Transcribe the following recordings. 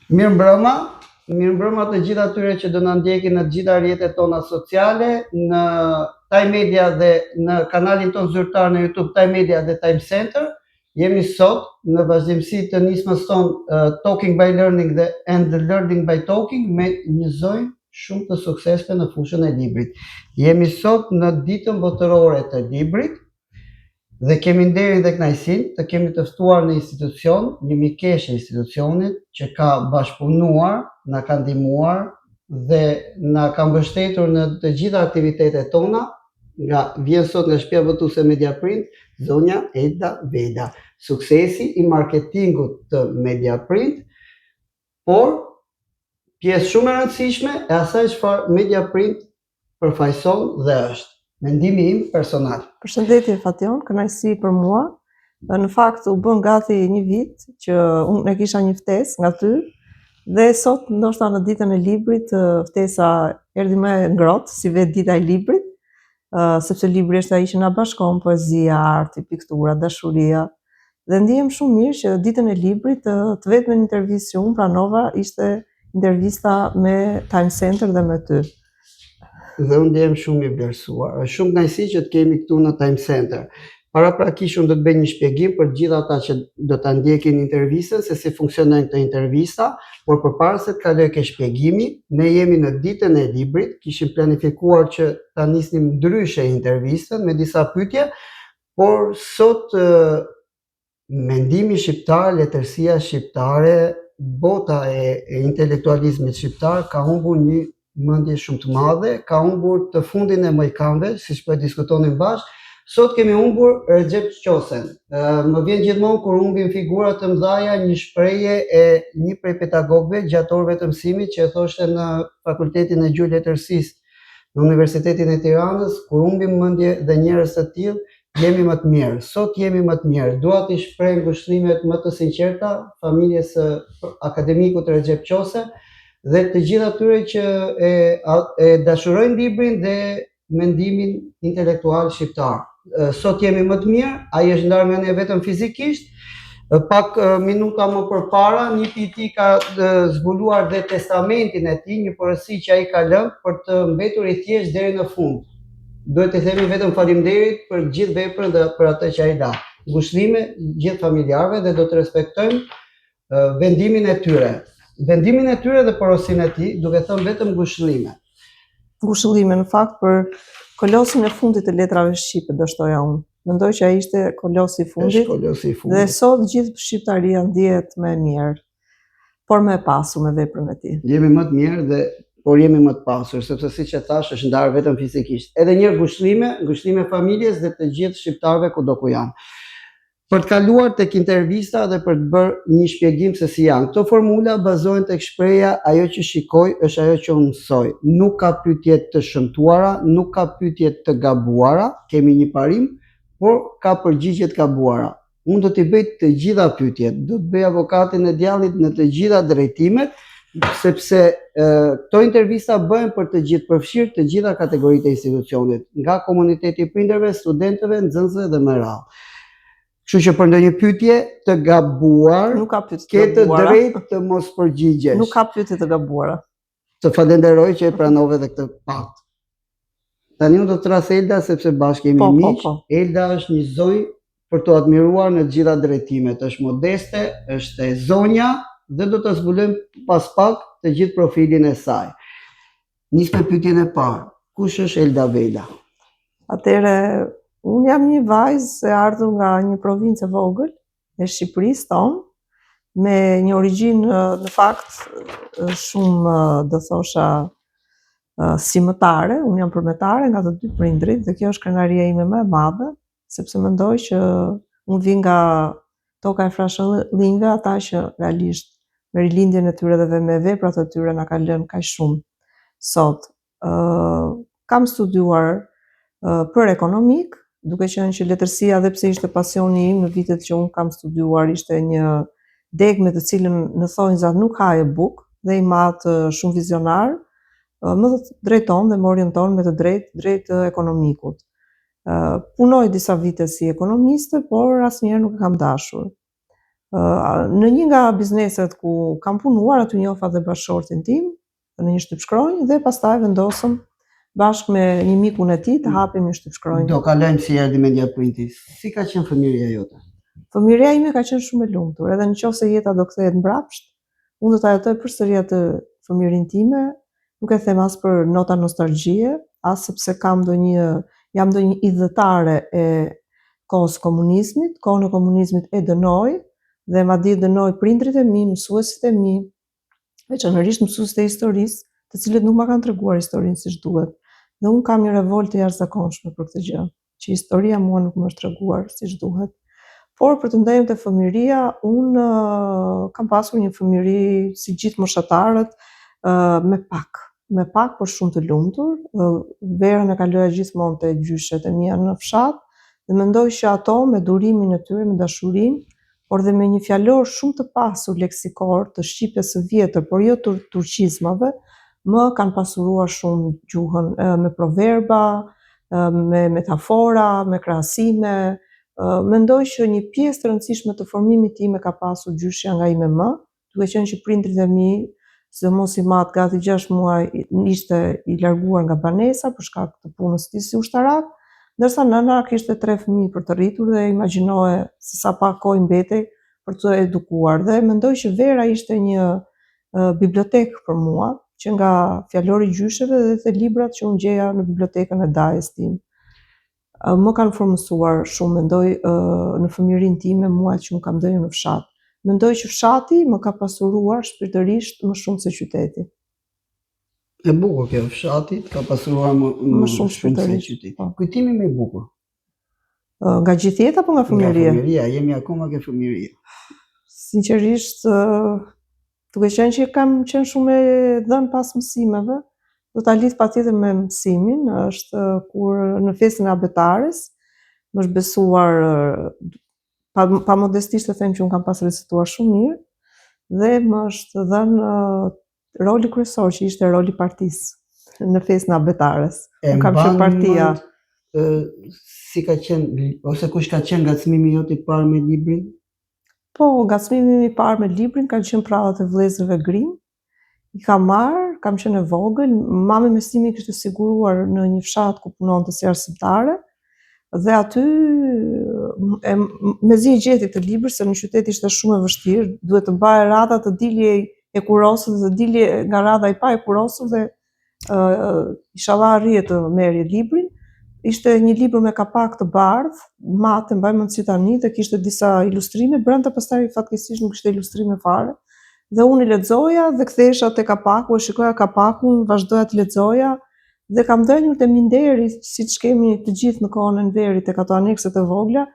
Mirëmbrëma të gjitha atyre që do na ndjekin në të gjitha rrjetet tona sociale, në Time Media dhe në kanalin ton zyrtar në YouTube Time Media dhe Time Center. Jemi sot në vazhdimsi të nismës ton Talking by Learning and Learning by Talking me një zonjë shumë të suksesshme në fushën e librit. Jemi sot në ditën botërore të librit dhe kemi nderin dhe kënaqësinë të kemi të ftuar në institucion një mikeshe institucionit që ka bashkëpunuar, na ka ndihmuar dhe na ka mbështetur në të gjitha aktivitetet tona. Vjen sot nga shtëpia votuese Mediaprint, zonja Elda Veda. Suksesi i marketingut të Mediaprint, por pjesë shumë e rëndësishme e asaj çfarë Mediaprint përfaqëson dhe është. Mendimi im personal. Përshëndetje Fation, kënaqësi për mua. Në fakt u bën gati një vit që unë e kisha një ftesë nga ty dhe sot ndoshta në ditën e librit ftesa erdhi më e ngrohtë si vetë dita e librit, sepse libri është ai që na bashkon poezia, arti, piktura, dashuria. Dhe ndihem shumë mirë që ditën e librit të vetëm intervistë që unë pranova ishte intervista me Time Center dhe me ty. Dhe unë ndjehem shumë i vlerësuar. Është shumë kënaqësi që të kemi këtu në Time Center. Paraprakisht unë do të bëj një shpjegim për gjithë ata që do ta ndjekin intervistën se si funksionojnë këto intervista, por përpara se të kaloj ke shpjegimi, ne jemi në ditën e librit, kishim planifikuar që ta nisnim ndryshe intervistën me disa pyetje, por sot mendimi shqiptar, letërsia shqiptare, bota e intelektualizmit shqiptar ka humbur një mendje shumë të madhe, ka humbur të fundin e mojkanëve, siç po diskutonin bashkë. Sot kemi humbur Recep Qosen. Më vjen gjithmonë kur humbin figura të mëdha një shprehje e një prej pedagogëve, gjatorëve të mësimit që e thoshte në Fakultetin e Gjuhë Letërsisë në Universitetin e Tiranës, kur humbim mendje dhe njerëz të tillë, jemi më të mirë. Sot jemi më të mirë. Dua t'i shpreh ngushëllimet më të sinqerta familjes së akademikut Recep Qose dhe të gjithë atyre që e dashurojnë librin dhe mendimin intelektual shqiptar. Sot jemi më të mirë, ai është ndarë nga ne vetëm fizikisht. Pak minuta më përpara, nipi i tij ka zbuluar dhe testamentin e tij, një porosi që ai ka lënë për të mbetur i thjesht deri në fund. Duhet të themi vetëm faleminderit për gjithë veprën dhe për atë që ai la. Ngushëllime gjithë familjarëve dhe do të respektojmë vendimin e tyre. Vendimin e tyre dhe porosinë e tij, duke thënë vetëm ngushëllime. Ngushëllime në fakt për kolosin e fundit të letrave shqipe, do shtoja unë. Mendoj që ai ishte kolosi i fundit. Dhe sot gjithë shqiptaria ndihet më e mirë, por më e pasur me veprën e tij. Jemi më të mirë por jemi më të pasur, sepse siç e thash, është ndarë vetëm fizikisht. Edhe një ngushëllime familjes dhe të gjithë shqiptarëve kudo ku janë. Për të kaluar tek intervista dhe për të bërë një shpjegim se si janë. Këto formula bazohen tek shprehja ajo që shikoj është ajo që unë mësoj. Nuk ka pyetje të shëmtuara, nuk ka pyetje të gabuara, kemi një parim, por ka përgjigje të gabuara. Unë do t'i bëj të gjitha pyetjet, do të bëj avokatin e djallit në të gjitha drejtimet, sepse këto intervista bëhen për të gjithë, përfshirë të gjitha kategoritë e institucionit, nga komuniteti i prindërve, studentëve, nxënësve dhe më radhë. Kështu që për ndonjë pyetje të gabuar, ke të drejtë të mos përgjigjesh. Nuk ka pyetje të gabuara. Të falenderoj që e pranove dhe këtë fakt. Tani unë do të tras Elda sepse bashkë jemi miq. Elda është një zonjë për të admiruar në të gjitha drejtimet. Është modeste, është e zonja dhe do të zbulojmë pas pak të gjithë profilin e saj. Nis me pyetjen e parë. Kush është Elda Veda? Atëre unë jam një vajzë e ardhur nga një provincë e vogël e Shqipërisë tonë, me një origjinë në fakt shumë, do thosha, simëtare. Unë jam përmetare nga të dy prindrit dhe kjo është krenaria ime më e madhe, sepse mendoj që unë vi nga toka e frashëllinjve, ata që realisht me rilindjen e tyre dhe me veprat e tyre na kanë lënë kaq shumë sot. Kam studiuar për ekonomik, duke qenë që letërsia dhe pse ishte pasioni im në vitet që unë kam studiuar, ishte një degme të cilën në thonjza nuk ka e buk dhe i matë shumë vizionar, më drejton dhe më orienton me të drejt ekonomikut. Punoj disa vite si ekonomiste, por asnjëherë nuk e kam dashur. Në një nga bizneset ku kam punuar, aty njofa dhe bashkëshortin tim në një shtypshkronjë dhe pastaj vendosëm bashkë me një mikun e tij të hapim një shtypshkronjë. Do kalojmë si erdhi mendja printi. Si ka qenë fëmijëria jote? Fëmijëria ime ka qenë shumë e lumtur, edhe nëse jeta do kthehet mbrapsht, unë do ta jetoj përsëri atë fëmijërinë time, nuk e them as për nota nostalgjie, as sepse jam ndonjë idhëtare e kohës komunizmit. Kohën e komunizmit e dënoj dhe madje dënoj prindrit e mi, mësuesit e mi, veçanërisht mësuesit e historisë, të cilët nuk ma kanë treguar historinë siç duhet. Dhe unë kam një revoltë jashtëzakonshme për këtë gjë, që historia mua nuk më është treguar siç duhet. Por për të ndenjur te fëmijëria, unë kam pasur një fëmijëri si gjithë moshatarët, me pak por shumë të lumtur. Verën e kaloja gjithmonë te gjyshet e mia në fshat dhe mendoj që ato me durimin e tyre, me dashurinë, por dhe me një fjalor shumë të pasur leksikor të shqipjes së vjetër, por jo të turqizmave, më kanë pasuruar shumë gjuhën, me proverba, me metafora, me krahasime. Mendoj që një pjesë të rëndësishme të formimit tim e ka pasur gjyshja nga IMM, duke qenë që prindrit e mi, sidomos i madh gati 6 muaj, ishte i larguar nga banesa për shkak të punës së tij si ushtarak, ndërsa nëna kishte 3 fëmijë për të rritur dhe imagjinoje se sa pak kohë mbetej për të edukuar. Dhe mendoj që vera ishte një bibliotekë për mua, që nga fjalori i gjysheve dhe të librat që unë gjeja në bibliotekën e dajes tim. Më kanë formësuar shumë, mendoj, në fëmijërinë time muajt që unë kam ndenjur në fshat. Mendoj që fshati më ka pasuruar shpirtërisht më shumë se qyteti. E bukur kjo, fshati ka pasuruar më shumë se qyteti. Kujtimi më i bukur? Nga gjithë jeta apo nga fëmijëria? Nga fëmijëria, jemi akoma ke fëmijëria. Sinqerisht, duke qenë që kam qenë shumë e dhënë pas mësimeve, do ta lidh patjetër me mësimin, është kur në festën e abetares më është besuar, pa modestisht të them që unë kam pas recituar shumë mirë, dhe më është dhënë roli kryesor që ishte roli partisë në festën e abetares. Unë kam qenë partia. Si ka qenë, ose kush ka qenë ngacmimi jot i parë me librin? Po, ngacmimi i parë me librin kanë qenë prallat e vëllezërve Grimm. I kam marrë, kam qenë e vogël, mami mes timi kishte siguruar në një fshat ku punonte si arsimtare, dhe aty mezi e gjeti të libër, se në qytet ishte shumë e vështirë, duhet të baje radha të dilje e kurosur dhe të dilje nga radha i pa e kurosur dhe inshallah arrije të merrje librin. Ishte një libër me kapak të bardhë, mate, mbaj mend si tani, dhe kishte disa ilustrime, brenda pastaj fatkeqësisht nuk kishte ilustrime fare. Dhe unë i lexoja dhe kthehesha te kapaku, e shikoja kapakun, vazhdoja të lexoja dhe kam ndenjur te minderi, siç kemi të gjithë në kohën e nderit tek ato anekset e vogla,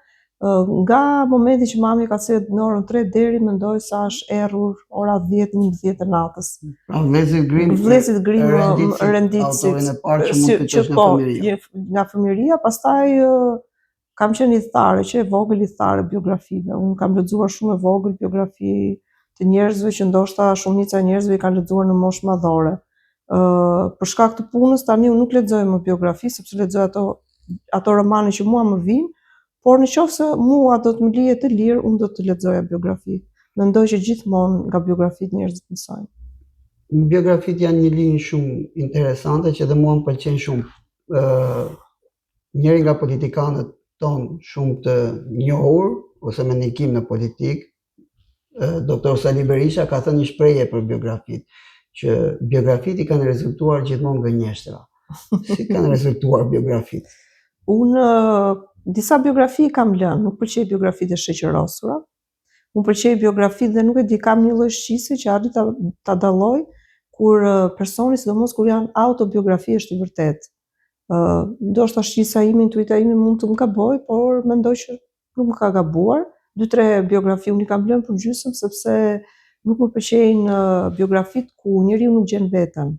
nga momenti që mami ka thënë në orën 3 deri mendoj sa është errur ora 10-11 e natës. Pra vëllezërit Grimm renditësit nga fëmijëria, pastaj kam qenë idhëtare, që e vogël idhëtare biografive. Unë kam lexuar shumë e vogël biografi të njerëzve që ndoshta shumica e njerëzve i kanë lexuar në moshë madhore. Për shkak të punës tani unë nuk lexoj më biografi, sepse lexoj ato romane që mua më vijnë, por nëse mua do të më lihet të lirë, unë do të lexoja biografi. Mendoj që gjithmonë nga biografitë njerëzit mësojnë. Biografitë janë një linjë shumë interesante që dhe mua më pëlqen shumë. Njëri nga politikanët tonë shumë të njohur ose me ndikim në politikë, Dr. Sali Berisha ka thënë një shprehje për biografitë, që biografitë i kanë rezultuar gjithmonë gënjeshtra. Si kanë rezultuar biografitë? Unë disa biografi kam lënë, nuk pëlqej biografitë e shoqërosura. Unë pëlqej biografitë dhe nuk e di, kam një lloj shqisje që arri ta dalloj kur personi, sidomos kur janë autobiografi, është i vërtetë. Ndoshta shqisa ime, intuita ime mund të më gaboj, por mendoj që nuk më ka gabuar. 2-3 biografi unë i kam lënë për gjysmë, sepse nuk më pëlqejnë biografitë ku njeriu nuk gjen veten.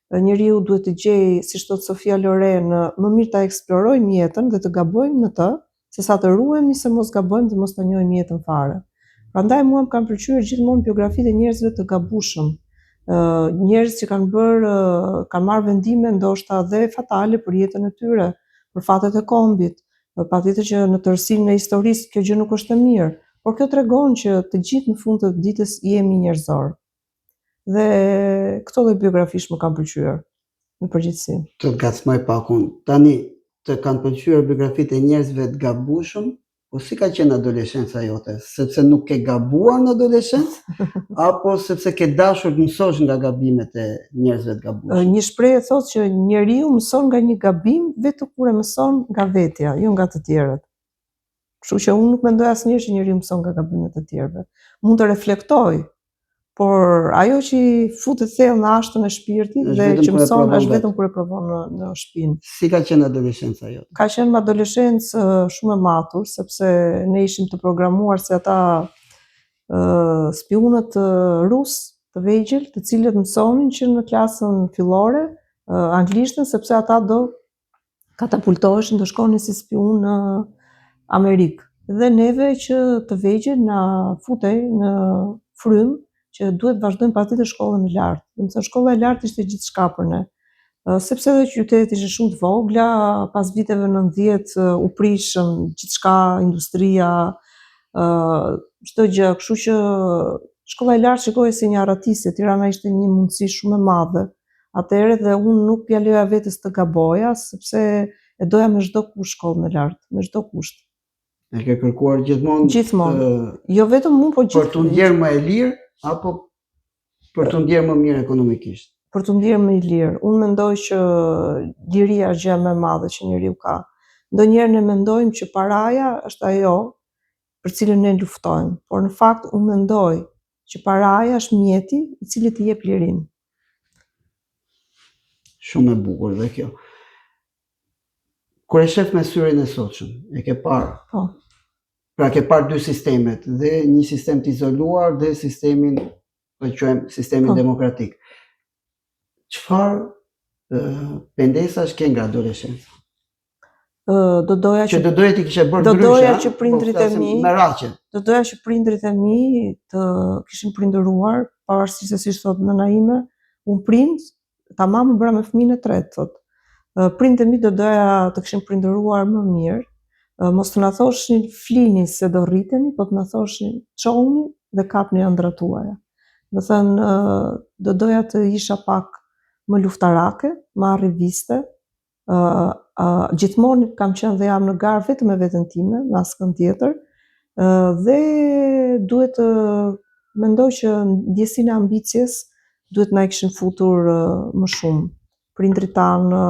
Njeriu duhet të gjejë, siç thot Sofia Loren, më mirë ta eksplorojmë jetën dhe të gabojmë në të, sesa të ruhemi se mos gabojmë dhe mos ta njohim jetën fare. Prandaj mua më kanë pëlqyer gjithmonë biografitë e njerëzve të gabueshëm. Njerëz që kanë marrë vendime ndoshta dhe fatale për jetën e tyre, për fatet e kombit. Patjetër që në tërësinë e historisë kjo gjë nuk është e mirë, por kjo tregon që të gjithë në fund të ditës jemi njerëzor. Dhe këto lloj biografish më kanë pëlqyer në përgjithësi. Të ngacmoj pakun. Tani të kanë pëlqyer biografitë e njerëzve të gabueshëm, po si ka qenë adoleshenca jote? Sepse nuk ke gabuar në adoleshencë, apo sepse ke dashur të mësosh nga gabimet e njerëzve të gabueshëm? Një shprehje thotë që njeriu mëson nga një gabim vetëm kur e mëson nga vetja, jo nga të tjerët. Kështu që unë nuk mendoj asnjëherë që njeriu mëson nga gabimet e tjerëve. Mund të reflektoj, por ajo që i futet thellë në ashtën e shpirtit dhe që mëson është vetëm kur e provon në shpinë. Si ka qenë adoleshenca jote? Ka qenë një adoleshencë shumë e matur, sepse ne ishim të programuar se ata spionët rus të vegjël, të cilët mësonin që në klasën fillore anglishtën, sepse ata do katapultoheshin, do shkonin si spion në Amerikë. Dhe neve që të vegjël na futej në frym që duhet vazhdojmë patjetër shkollën e lartë. Domethënë shkolla e lartë ishte gjithçka për ne. Sepse edhe qytetet ishte shumë të vogla, pas viteve 90 u prishëm gjithçka, industria, çdo gjë, kështu që shkolla e lartë shikohej si një arratisje. Tirana ishte një mundësi shumë e madhe. Atëherë dhe unë nuk ja leja vetes të gaboja, sepse e doja me çdo kusht shkollën e lartë, me çdo kusht. E ke kërkuar gjithmonë? Gjithmonë. Jo vetëm unë, po për të ndjerë më e lirë apo për të ndjerë më mirë ekonomikisht? Për të ndjerë më i lirë. Unë mendoj që liria është gjë më e madhe që njeriu ka. Ndonjëherë ne mendojmë që paraja është ajo për cilën ne luftojmë, por në fakt unë mendoj që paraja është mjeti i cili t'i jep lirinë. Shumë e bukur dhe kjo. Kur e shef me syrin e sotshëm, e ke parë? Po. Pra ke parë dy sistemet, dhe një sistem të izoluar dhe sistemin, po quajmë sistemin demokratik. Çfarë pendesash ke nga adoleshenca? Do doja që do doja ti kishe bërë ndryshe. Do doja që prindrit e mi, do doja që prindrit e mi të kishin prindëruar, pavarësisht se si thot nëna ime, unë prind, tamam më bëra me fëmijën e tretë, thot. Prindët e mi do doja të kishin prindëruar më mirë, mos të na thoshin flini se do rriteni, po të na thoshin çohuni dhe kapni ëndrat tuaja. Do thënë, do doja të isha pak më luftarake, më arriviste, gjithmonë kam qenë dhe jam në garë vetëm me veten time, në askën tjetër, dhe duhet të mendoj që ndjesinë e ambicjes duhet na kishin futur më shumë. Prindrit tanë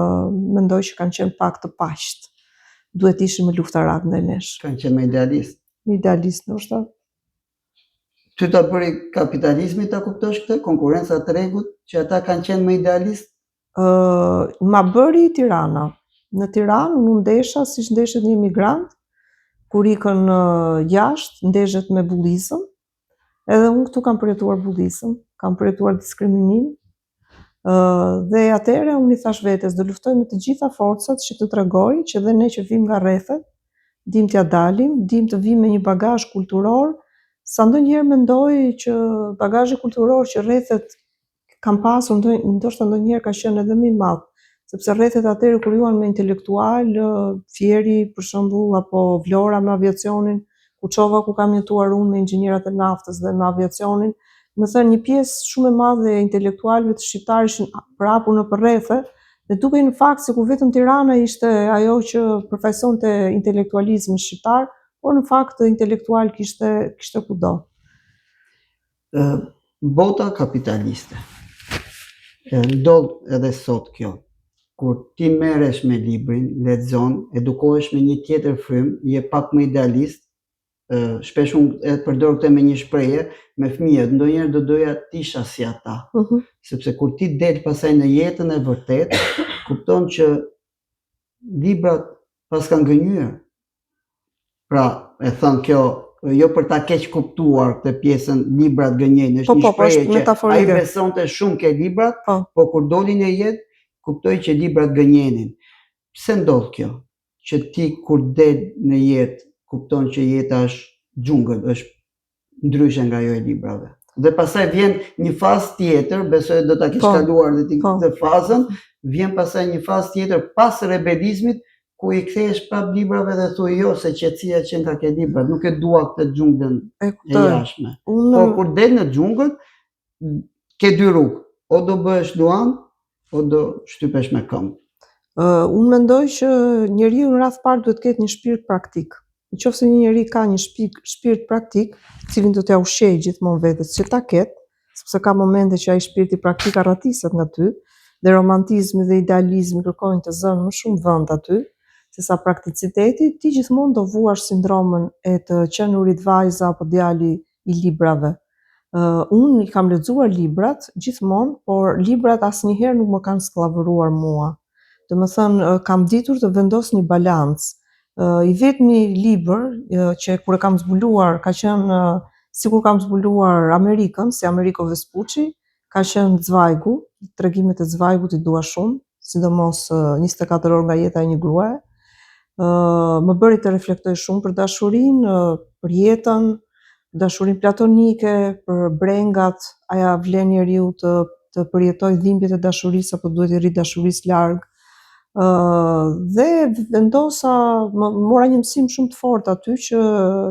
mendoj që kanë qenë pak të paqët. Duhet ishin më luftarak ndaj nesh. Kanë qenë më idealist. Idealist ndoshta. Ty ta bëri kapitalizmi ta kuptosh këtë, konkurenca të rregut, që ata kanë qenë më idealist? Ma bëri Tirana. Në Tiranë unë ndesha siç ndeshet një emigrant, kur ikën jashtë, ndeshet me bullizëm. Edhe unë këtu kam përjetuar bullizëm, kam përjetuar diskriminim. Dhe atëherë unë i thash vetes, do luftoj me të gjitha forcat që të tregoj që dhe ne që vim nga rrethet, dim t'ja dalim, dim të vim me një bagazh kulturor, sa ndonjëherë mendoj që bagazhi kulturor që rrethet kam pasur, ndoshta ndonjëherë ka qenë edhe më i madh, sepse rrethet atëherë kur juan me intelektual, Fieri për shembull, apo Vlora me aviacionin, Kuçova ku kam jetuar unë me inxhinierat e naftës dhe me aviacionin, më thënë një pjesë shumë e madhe e intelektualëve të shqiptarë ishin prapur në rrethe, dhe dukej në fakt se ku vetëm Tirana ishte ajo që përfaqësonte intelektualizmin shqiptar, por në fakt intelektual kishte kudo. Bota kapitaliste. Ndodh edhe sot kjo. Kur ti merresh me librin, lexon, edukohesh me një tjetër frym, je pak më idealist. Shpesh unë e përdor këtë me një shprehje, me fëmijët, ndonjëherë do doja të isha si ata. Sepse kur ti del pasaj në jetën e vërtet, kupton që librat pas kanë gënjur. Pra, e thënë kjo, jo për ta keq kuptuar këtë pjesën librat gënjejnë, është një shprehje që ai besonte shumë ke librat, po kur dolin në jetë, kuptoi që librat gënjenin. Pse ndodh kjo? Që ti kur del në jetë, kupton që jeta është xhungël, është ndryshe nga ajo e librave. Dhe pastaj vjen një fazë tjetër, besoj do ta kish kaluar dhe ti këtë fazën, vjen pastaj një fazë tjetër pas rebelizmit, ku i kthehesh prap librave dhe thuaj jo se qetësia që nga ke librat, nuk e dua këtë xhunglën E e kuptoj. jashtme. Unë Por kur del në xhungël, ke dy rrugë, o do bëhesh luan, o do shtypesh me këmbë. Unë mendoj që njeriu në radh parë duhet të ketë një shpirt praktik. Nëse një njeri ka një shpirt praktik, i cilin do t'ia ushqejë gjithmonë vetes që ta ketë, sepse ka momente që ai shpirti praktik arratiset nga ty, dhe romantizmi dhe idealizmi kërkojnë të zënë më shumë vend aty, sesa prakticiteti, ti gjithmonë do vuash sindromën e të qenurit vajza apo djali i librave. Unë i kam lexuar librat gjithmonë, por librat asnjëherë nuk më kanë skllavëruar mua. Domethënë, kam ditur të vendos një balancë. I vetmi libër që kur e kam zbuluar ka qenë sikur kam zbuluar Amerikën, si Amerigo Vespucci, ka qenë Zvajgu, tregimet e Zvajgut i dua shumë, sidomos 24 orë nga jeta e një gruaje. Më bëri të reflektoj shumë për dashurinë, për jetën, dashurinë platonike, për brengat, a ja vlen njeriu të përjetoj dhimbjet e dashurisë apo duhet i rri dashurisë larg. Dhe vendosa, mora një mësim shumë të fortë aty që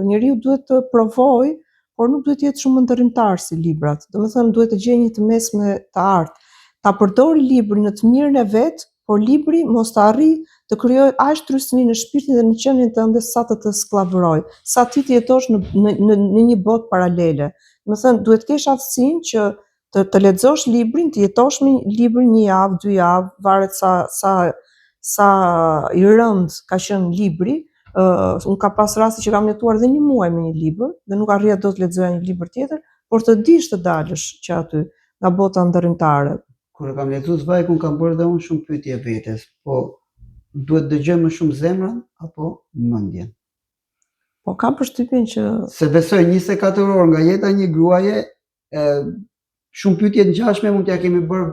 njeriu duhet të provojë, por nuk duhet të jetë shumë ndërrimtar si librat. Domethënë duhet të gjejë një të mesme të artë. Ta përdori librin në të mirën e vet, por libri mos të arrijë të krijojë aq trysni në shpirtin dhe në qenien tënde sa të sklavërojë, sa ti të jetosh në një botë paralele. Domethënë duhet të kesh aftësinë që të lexosh librin, të jetosh me librin një javë, 2 javë, varet sa i rënd ka qenë libri. Unë ka pas raste që kam jetuar dhe 1 muaj me një libër dhe nuk arrija dot të lexoja një libër tjetër, por të dish të dalësh që aty nga bota ndërrimtare. Kur e kam lexuar Zvajgun, kam bërë dhe unë shumë pyetje vetes, po duhet dëgjoj më shumë zemrën apo mendjen? Po kam përshtypjen që Se besoj 24 orë nga jeta e një gruaje, shumë pyetje të ngjashme mund t'ja kemi bërë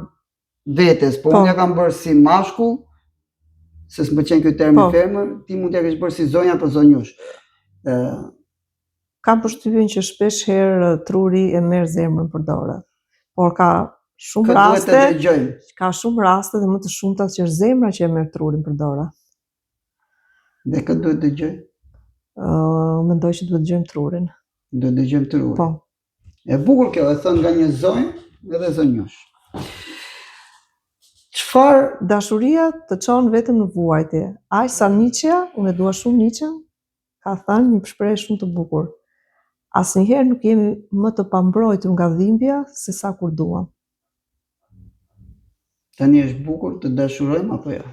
vetes, po unë ja kam bërë si mashkull, se s'më ky termi femër, ti mund t'ja kesh bërë si zonja apo zonjush. Kam përshtypjen që shpesh herë truri e merr zemrën për dorë. Por ka shumë raste dhe më të shumta që është zemra që e merr trurin për dorë. Dhe këtë duhet dëgjoj? Mendoj që duhet dëgjojmë trurin. Duhet dëgjojmë trurin. Po. E bukur kjo, e thënë nga një zonjë edhe zonjush. Çfarë dashuria të çon vetëm në vuajtje? Aq sa Nietzsche, unë e dua shumë Nietzsche, ka thënë një shprehje shumë të bukur. Asnjëherë nuk jemi më të pambrojtur nga dhimbja se sa kur duam. Tani është bukur të dashurojmë apo jo?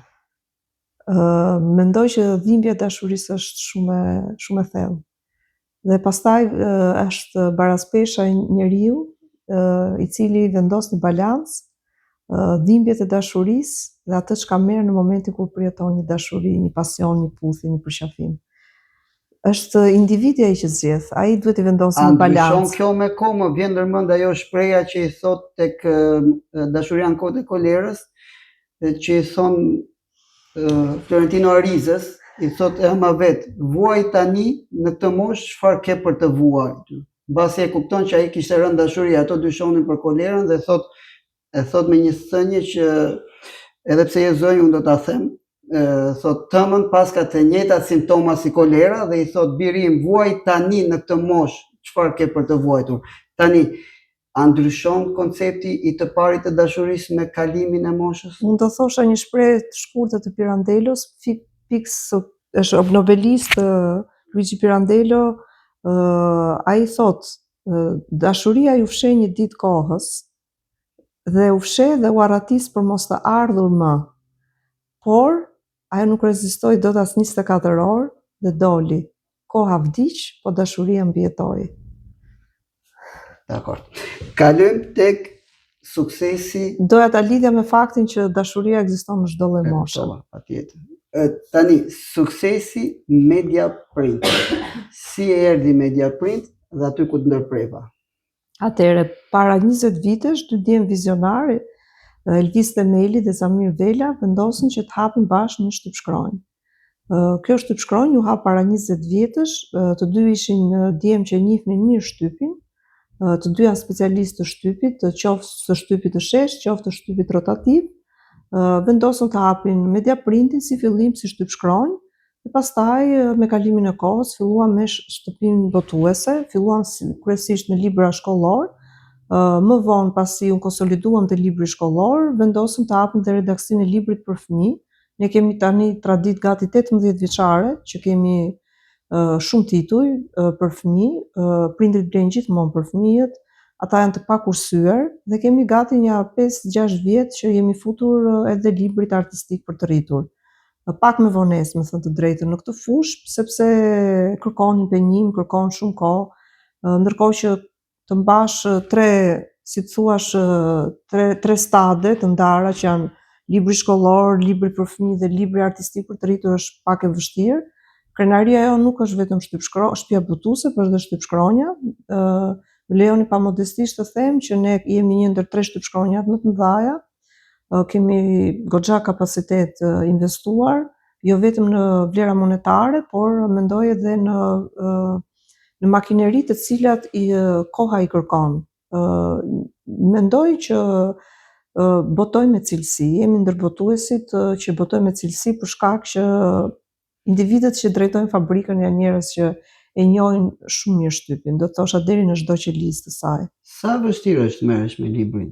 Mendoj që dhimbja e dashurisë është shumë e thellë. Dhe pastaj është baraspesha e njeriu i cili vendos në balancë dhimbjet e dashurisë dhe atë çka merr në momentin kur përjeton një dashuri, një pasion, një puthje, një përqafim. Është individi ai që zgjedh, ai duhet të vendosë një balancë. Ndryshon kjo me kohë, më vjen ndërmend ajo shpreha që i thot tek dashuria në kohët e kolerës, që i thon Florentino Arizës, i thot ema vet, vuaj tani në këtë moshë çfarë ke për të vuar. Mbasi e kupton që ai kishte rënë dashuri, ato dyshonin për kolerën dhe e thot me një thënie që edhe pse je zonjë unë do ta them, thot tëmën paska të njëjtat simptoma si kolera dhe i thot birim vuaj tani në këtë moshë çfarë ke për të vuajtur. Tani a ndryshon koncepti i të parit të dashurisë me kalimin e moshës? Unë do thosha një shprehje të shkurtër të Pirandellos, është nobelist Luigi Pirandello, ai thot dashuria ju fshe një ditë kohës dhe u fshe dhe u arratis për mos të ardhur më. Por ajo nuk rezistoi dot as 24 orë dhe doli. Koha vdiq, po dashuria mbijetoi. Dakor. Kalojmë tek suksesi. Doja ta lidhja me faktin që dashuria ekziston në çdo lloj moshe. Patjetër. Tani suksesi Mediaprint. Si erdhi Mediaprint dhe aty ku ndërpreva? Atëherë, para 20 vitesh, dy djem vizionar, Elvis Themeli dhe Zamir Vela, vendosin që të hapin bashkë një shtypshkronjë. Kjo shtypshkronjë u hap para 20 vjetësh, të dy ishin djem që njihnin mirë shtypin, të dy janë specialistë të shtypit, qoftë të shtypit të shesh, qoftë të shtypit rotativ, vendosën të hapin media printin si fillim si shtypshkronjë, dhe pastaj me kalimin e kohës filluan me shtëpinë botuese, filluan kryesisht me libra shkollor, më vonë pasi u konsoliduan te libri shkollor, vendosën të hapin dhe redaksinë e librit për fëmijë. Ne kemi tani tradit gati 18 vjeçare që kemi shumë tituj për fëmijë, prindrit blejnë gjithmonë për fëmijët, ata janë të pakursyer dhe kemi gati një 5-6 vjet që jemi futur edhe librit artistik për të rritur. Pak me vonesë, me thënë të drejtën, në këtë fushë, sepse kërkon impenjim, kërkon shumë kohë, ndërkohë që të mbash si të thuash, tre stade të ndara që janë libri shkollor, libri për fëmijë dhe libri artistik për të rritur është pak e vështirë. Krenaria jo nuk është vetëm shtëpia botuese, por edhe shtypshkronja. Më lejoni pa modestisht të them që ne jemi një ndër 3 shtypshkronjat më të mëdha. Kemi goxha kapacitet investuar, jo vetëm në vlera monetare, por mendoj edhe në makineri të cilat koha i kërkon. Mendoj që botojmë me cilësi, jemi ndër botuesit që botojmë me cilësi për shkak që individët që drejtojnë fabrikën janë njerëz që e njohin shumë mirë shtypin, do të thosha deri në çdo qelizë të saj. Sa vështirë është merresh me librin?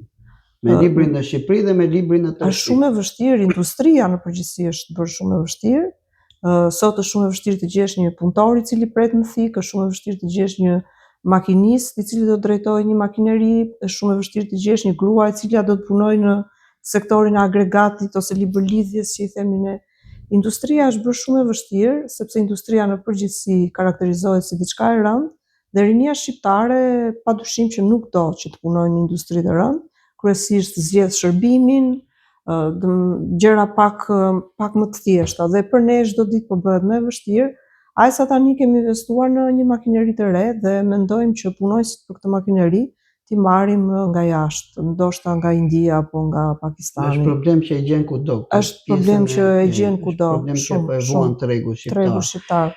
Me librin në Shqipëri dhe me librin në tërësi? Është shumë e vështirë, industria në përgjithësi është bërë shumë e vështirë. Sot është shumë e vështirë të gjesh një punëtor i cili pret në thikë, është shumë e vështirë të gjesh një makinist i cili do të drejtojë një makineri, është shumë e vështirë të gjesh një grua e cila do të punojë në sektorin e agregatit ose libërlidhjes që i themi ne. Industria është bërë shumë e vështirë, sepse industria në përgjithësi karakterizohet si diçka e rëndë, dhe rinia shqiptare padyshim që nuk do që të punojë në industri të rëndë, kryesisht zgjedh shërbimin, gjëra pak më të thjeshta, dhe për ne çdo ditë po bëhet më e vështirë. Ajsa tani kemi investuar në një makineri të re dhe mendojmë që punojësit për këtë makineri ti marrim nga jashtë, ndoshta nga India apo nga Pakistani. Është problem që e gjen kudo. Është problem që e gjen kudo. Është problem që po e vuan tregu shqiptar.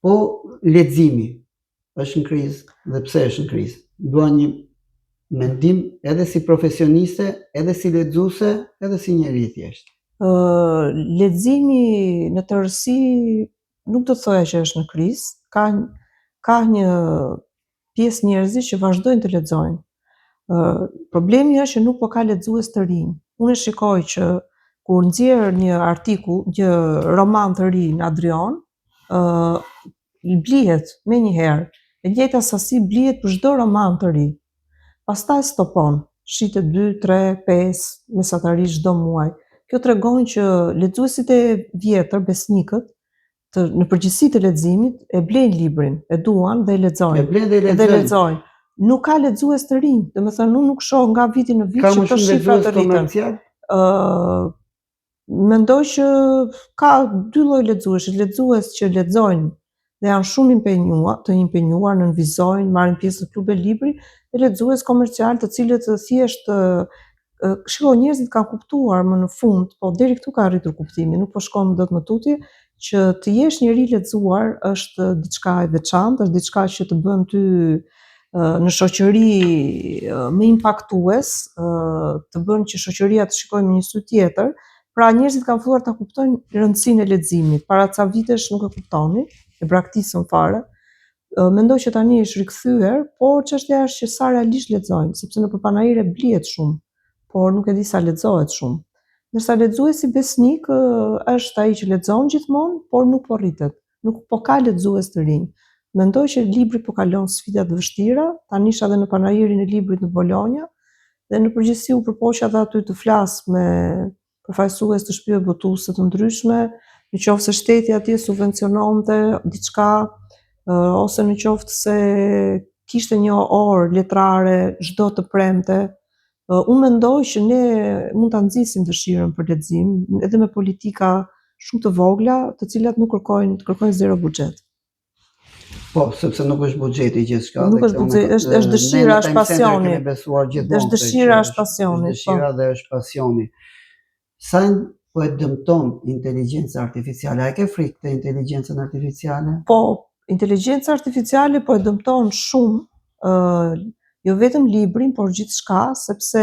Po leximi është në krizë dhe pse është në krizë? Dua një mendim edhe si profesioniste, edhe si lexuese, edhe si njeri i thjeshtë. Leximi në tërësi nuk do të thoja që është në krizë, ka një pjesë njerëzish që vazhdojnë të lexojnë. Problemi është që nuk po ka lexues të rinj. Unë shikoj që kur nxjerr një artikull, një roman të ri në Adrion, i blihet menjëherë, e njëjta sasi blihet për çdo roman të ri. Pastaj stopon, shitet 2, 3, 5 mesatarisht çdo muaj. Kjo tregon që lexuesit e vjetër, besnikët, në përgjithësi të leximit, e blejnë librin, e duan dhe e lexojnë. E blejnë dhe e lexojnë. Nuk ka lexues të rinj, domethënë unë nuk shoh nga viti në vit që këto shifra të rriten. Mendoj që ka 2 lloj lexuesh, lexues që lexojnë dhe janë shumë të impenjuar, nënvizojnë, marrin pjesë në klube libri, dhe lexues komercial të cilët thjesht njerëzit kanë kuptuar më në fund, po deri këtu ka arritur kuptimi, nuk po shkon dot më tutje, që të jesh njeri lexuar është diçka e veçantë, është diçka që të bën ty në shoqëri më impaktues, të bën që shoqëria të shikojë me një sy tjetër. Pra njerëzit kanë filluar ta kuptojnë rëndësinë e leximit. Para ca vitesh nuk e kuptonin, e braktisën fare. Mendoj që tani është rikthyer, por çështja është që sa realisht lexojnë, sepse në përpanajire blihet shumë, por nuk e di sa lexohet shumë. Ndërsa lexuesi besnik është ai që lexon gjithmonë, por nuk po rritet, nuk po ka lexues të rinj. Mendoj që libri po kalon sfida të vështira, tani isha edhe në panajirin e librit në Bologna, dhe në përgjithësi u përpoqja edhe aty të flas me përfaqësues të shtëpive botuese të ndryshme, nëse shteti atje subvenciononte diçka, ose nëse se kishte një orë letrare çdo të premte. Unë mendoj që ne mund ta nxisim dëshirën për lexim, edhe me politika shumë të vogla, të cilat nuk kërkojnë zero buxhet. Po, sepse nuk është buxheti gjithçka. Nuk është buxheti, është dëshira, është pasioni. Është dëshira, është pasioni. Është dëshira dhe është pasioni. Sa po e dëmton inteligjenca artificiale? A ke frikë të inteligjencën artificiale? Po, inteligjenca artificiale po e dëmton shumë, jo vetëm librin, por gjithçka, sepse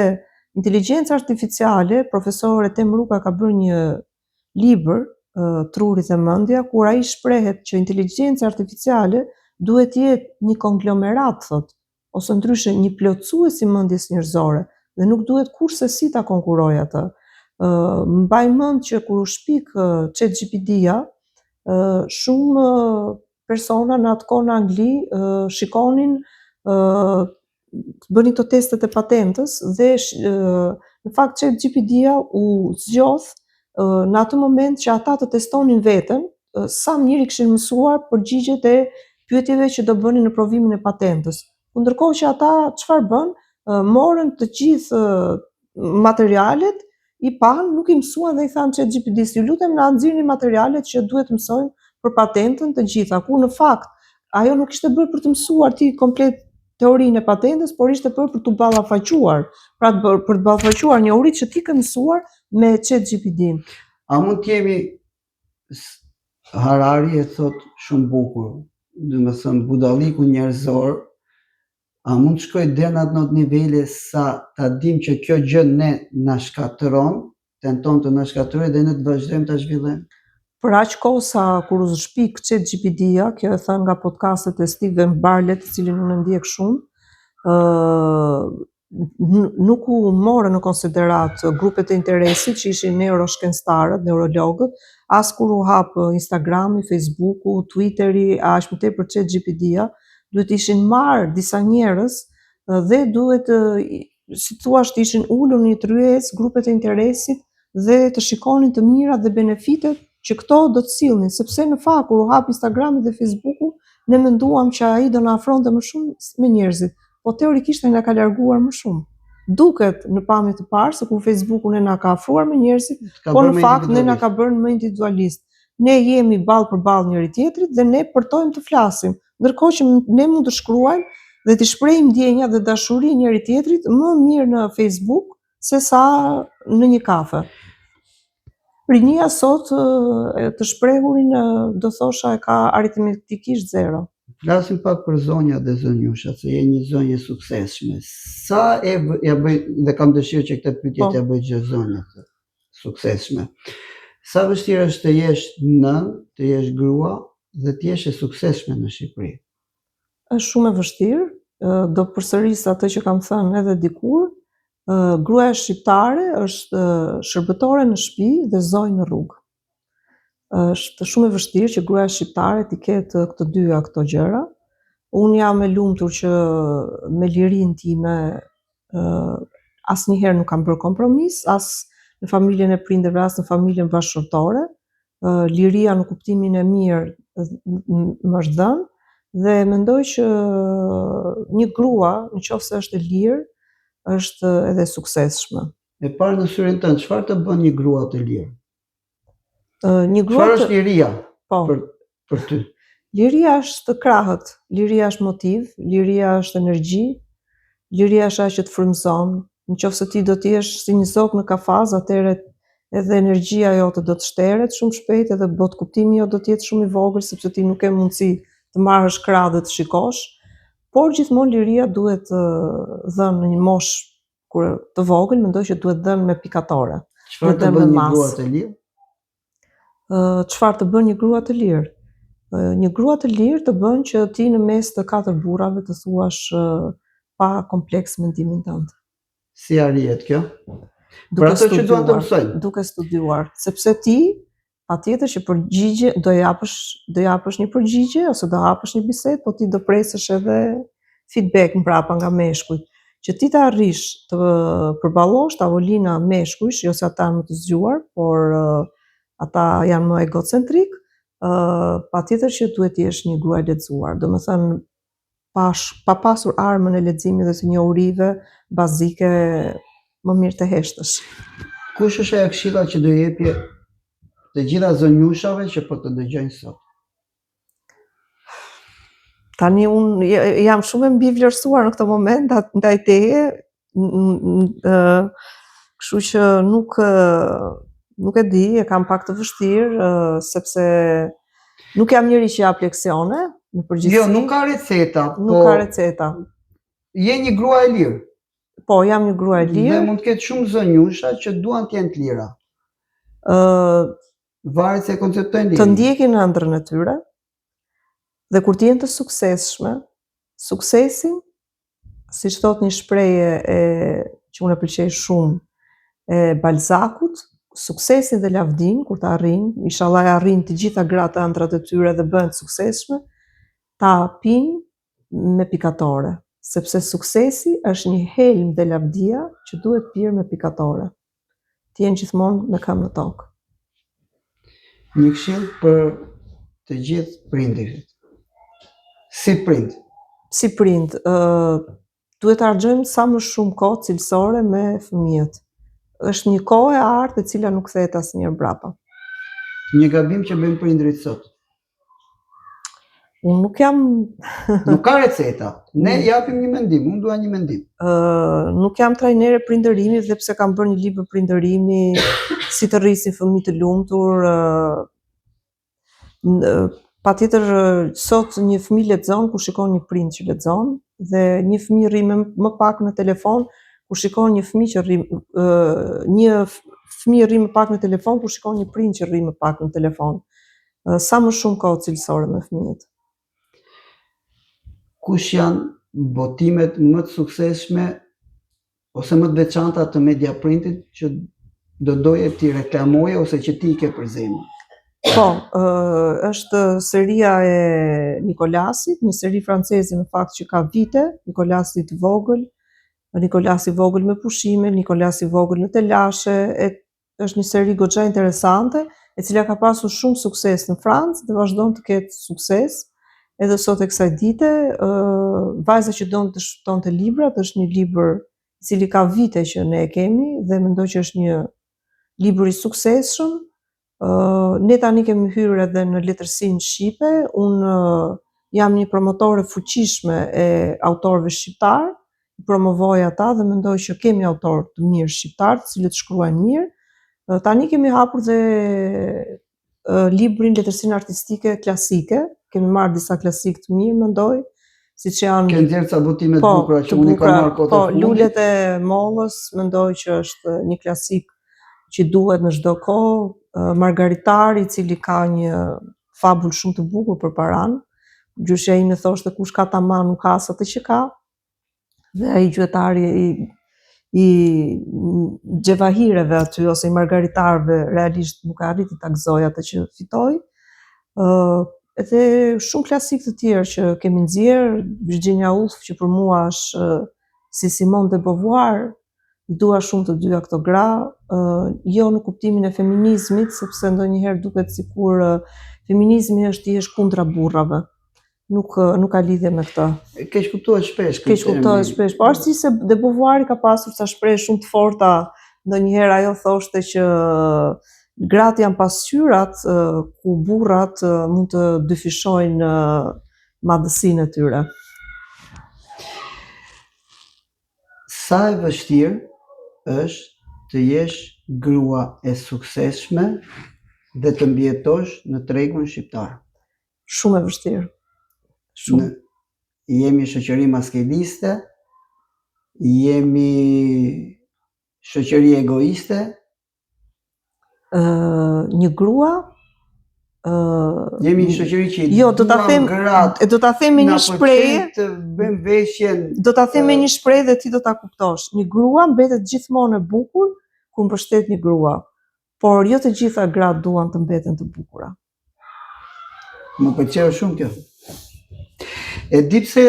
Inteligjenca artificiale, profesore Temruka ka bërë një libër, Trurit e mendja, kur ai shprehet që inteligjenca artificiale duhet të jetë një konglomerat, thot, ose ndryshe një plotësues i mendjes njerëzore dhe nuk duhet kurrësi ta konkurojë atë. Mbaj mend që kur u shpik ChatGPT-ja, shumë persona në atë kohë në Angli shikonin bënin këto testet e patentës dhe në fakt ChatGPT-ja u zgjodh në atë moment që ata të testonin veten sa mirë i kishin mësuar përgjigjet e pyetjeve që do bënin në provimin e patentës. Ndërkohë që ata çfarë bën? Morën të gjithë materialet, i pan, nuk i mësuan dhe i thanë ChatGPT-s, ju lutem na nxirrni materialet që duhet mësojmë për patentën të gjitha, ku në fakt ajo nuk ishte bërë për të mësuar ti komplet teorinë e patentës, por ishte bërë për të ballafaquar, pra për të ballafaquar njohuritë që ti ke mësuar me ChatGPT-n. A mund të jemi Harari e thot shumë bukur, domethënë budalliku njerëzor, a mund të shkoj deri në atë nivele sa ta dim që kjo gjë ne na shkatëron, tenton të na shkatërrojë dhe ne të vazhdojmë ta zhvillojmë? Për aq kohë sa kur u shpik ChatGPT-ja, kjo e thënë nga podcastet e Steven Bartlett, të cilin unë ndjek shumë, nuk u morën në konsiderat grupet e interesit që ishin neuroshkencëtarët, neurologët, as kur u hap Instagrami, Facebooku, Twitteri, aq më tepër ChatGPT-ja, duhet ishin marrë disa njerëz dhe duhet, si thua, të ishin ulur në një tryezë grupet e interesit dhe të shikonin të mirat dhe benefitet që këto do të sillnin, sepse në fakt kur u hap Instagrami dhe Facebooku, ne menduam që ai do na afronte më shumë me njerëzit, po teorikisht ai na ka larguar më shumë. Duket në pamje të parë se kur Facebooku ne na ka afruar me njerëzit, po në fakt ne na ka bërë më individualist. Ne jemi ballë për ballë njëri tjetrit dhe ne përtojmë të flasim, ndërkohë që ne mund të shkruajmë dhe të shprehim ndjenja dhe dashuri njëri tjetrit më mirë në Facebook se sa në një kafe. Rinia sot të shprehurin do thosha e ka aritmetikisht 0. Flasim pak për zonjat dhe zonjushat, se je një zonjë e suksesshme. Sa ja bëj, dhe kam dëshirë që këtë pyetje t'ja bëj çdo zonjë të suksesshme. Sa vështirë është të jesh nën, të jesh grua dhe të jesh e suksesshme në Shqipëri? Është shumë e vështirë, do përsëris atë që kam thënë edhe dikur, gruaja shqiptare është shërbëtore në shtëpi dhe zonjë në rrugë. Është shumë e vështirë që gruaja shqiptare t'i ketë këto dyja këto gjëra. Unë jam e lumtur që me lirinë time asnjëherë nuk kam bërë kompromis, as në familjen e prindërve, as në familjen bashkëshortore. Liria në kuptimin e mirë më është dhënë dhe mendoj që një grua, nëse është e lirë, është edhe suksesshme. E parë në syrin tënd, çfarë të bën një grua të lirë? Një grua Çfarë është liria po, për ty? Liria është krahët, liria është motiv, liria është energji, liria është ajo që të frymëzon. Nëse ti do të jesh si një zog në kafaz, atëherë edhe energjia jote do të shteret shumë shpejt, edhe botkuptimi jote do të jetë shumë i vogël sepse ti nuk ke mundësi të marrësh krah dhe të shikosh, por gjithmonë liria duhet dhënë në një moshë kur të vogël, mendoj që duhet dhënë me pikatore. Çfarë të bën një grua të lirë? Çfarë të bën një grua të lirë? Një grua të lirë të bën që ti në mes të 4 burrave të thuash pa kompleks mendimin tënd. Si arrihet kjo? Për ato që duan të mësojnë. Duke studiuar, sepse ti patjetër që përgjigje do japësh një përgjigje ose do hapësh një bisedë, po ti do presësh edhe feedback mbrapa nga meshkujt. Që ti të arrish të përballosh tavolina meshkujsh, jo se ata janë më të zgjuar, por ata janë më egocentrik, patjetër që duhet të jesh një grua e lexuar. Domethënë pa pasur armën e leximit dhe të njohurive bazike, më mirë të heshtësh. Kush është ajo këshilla që do jepje të gjitha zonjushave që po të dëgjojnë sot? Tani unë jam shumë e mbi vlerësuar në këtë moment ndaj teje, kështu që nuk e di, e kam pak të vështirë, sepse nuk jam njëri që jap leksione në përgjithësi. Jo, nuk ka receta. Nuk ka receta. Je një grua e lirë. Po, jam një grua e Dhe lirë. mund të ketë shumë zonjusha që duan të jenë të lira. Varet se konceptojnë Të lirin. ndjekin ëndrrën e tyre dhe kur të jenë të suksesshme, suksesin, siç thot një shprehje që unë e pëlqej shumë e Balzakut, suksesin dhe lavdin kur ta arrin, inshallah e arrin të gjitha gratë ëndrat e tyre dhe bëhen të suksesshme, ta pinë me pikatore, sepse suksesi është një helm dhe lavdia që duhet pirë me pikatore. Të jenë gjithmonë me këmbë në tokë. Një këshill për të gjithë prindërit. Si prind. Si prind, duhet të harxojmë sa më shumë kohë cilësore me fëmijët. Është një kohë e artë e cila nuk kthehet asnjëherë brapa. Një gabim që bëjnë prindërit sot. Unë nuk jam Nuk ka receta. Ne japim një mendim, unë dua një mendim. nuk jam trajnere prindërimi dhe pse kam bërë një libër prindërimi, si të rrisin fëmijë të lumtur, patjetër sot një fëmijë lexon kur shikon një prind që lexon dhe një fëmijë rri më pak në telefon kur shikon një fëmijë që rri një fëmijë rri më pak në telefon kur shikon një prind që rri më pak në telefon. Sa më shumë kohë cilësore me fëmijët. Kush janë botimet më të suksesshme ose më të veçanta të Mediaprintit që do doje ti reklamoje ose që ti i ke për zemër? Po, është seria e Nikolasit, një seri franceze në fakt që ka vite, Nikolasi i vogël, Nikolasi i vogël me pushime, Nikolasi i vogël në telashe, është një seri goxha interesante, e cila ka pasur shumë sukses në Francë dhe vazhdon të ketë sukses. Edhe sot e kësaj dite, vajza që don të shtonte librat, është një libër i cili ka vite që ne e kemi dhe mendoj që është një libër i suksesshëm. Ne tani kemi hyrë edhe në letërsinë shqipe, unë jam një promotore fuqishme e autorëve shqiptar, promovoj ata dhe mendoj që kemi autorë të mirë shqiptar, të cilët shkruajnë mirë. Tani kemi hapur dhe librin letërsinë artistike klasike, kemi marrë disa klasik të mirë, mendoj, siç janë Ke nxjerrë ca botime të bukura që unë kam marrë kohë të fundit. Lulet e Mollës, mendoj që është një klasik që duhet në çdo kohë, Margaritari, i cili ka një fabull shumë të bukur për Paran. Gjyshja ime thoshte kush ka tamam nuk ka as atë që ka. Dhe ai gjuetari i Gjevahireve aty ose i Margaritarëve realisht nuk arriti ta gëzoj atë që fitoi. Edhe shumë klasik të tjerë që kemi nxjerr, Virginia Woolf që për mua është si Simone de Beauvoir, i dua shumë të dyja këto gra, jo në kuptimin e feminizmit, sepse ndonjëherë duket sikur feminizmi është thjesht kundra burrave. Nuk ka lidhje me këtë. Keq kuptohet shpesh. Keq kuptohet shpesh. Po është si se de Beauvoir ka pasur ca shprehje shumë të forta. Ndonjëherë ajo thoshte që gratë janë pasqyrat ku burrat mund të dyfishojnë madhësinë e tyre. Sa e vështirë është të jesh grua e suksesshme dhe të mbjetosh në tregun shqiptar? Shumë e vështirë. Shumë. Jemi shoqëri maskeliste, jemi shoqëri egoiste. Një grua jemi një shoqëri që do ta them me një shprehje, të bëjmë veshjen. Do ta them me një shprehje dhe ti do ta kuptosh. Një grua mbetet gjithmonë e bukur kur mbështet një grua, por jo të gjitha gratë duan të mbeten të bukura. Më pëlqeu shumë kjo. E di pse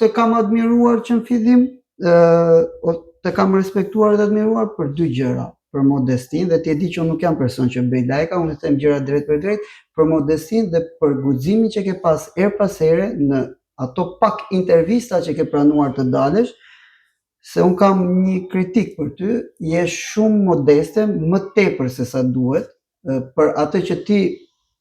të kam admiruar që në fillim, të kam respektuar dhe admiruar për dy gjëra. Për modestin, dhe ti e di që unë nuk jam person që bëj lajka, unë them gjëra drejt për drejt, për modestin dhe për guximin që ke pas pas here në ato pak intervista që ke pranuar të dalesh, se unë kam një kritik për ty, je shumë modeste, më tepër se sa duhet, për atë që ti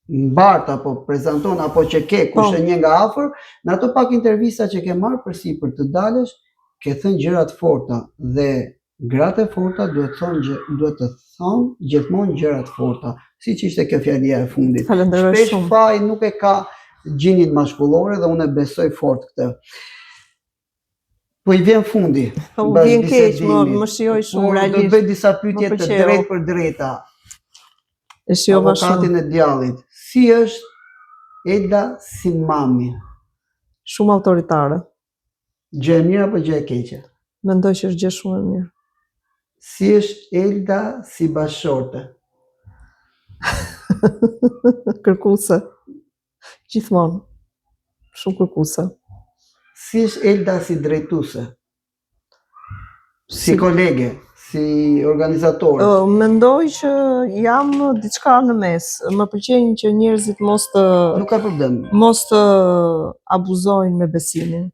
mbart apo prezanton apo që ke kush e njeh nga afër, në ato pak intervista që ke marrë përsipër të dalesh, ke thënë gjëra të forta dhe gratë e forta duhet të thonë gjithmonë gjëra të forta, siç ishte kjo fjalia e fundit. Shpesh faji nuk e ka gjinin mashkullore dhe unë e besoj fort këtë. Po i vjen fundi. Po mbas vjen keq, bisedimit. më shijoj Por shumë do të realisht. bëj disa pyetje Më të pëlqeu. drejtë për drejta. E shijova shumë. Avokatin e djallit. Si është Elda si mami? Shumë autoritare. Gjë e mirë apo gjë e keqe? Mendoj që është gjë shumë e mirë. Si është Elda si bashorte? Kërkuese. Gjithmonë. Shumë kërkuese. Si është Elda si drejtuese? Si kolege, si organizatore? Mendoj që jam diçka në mes. Më pëlqen që njerëzit mos Nuk ka problem. të abuzojnë me besimin.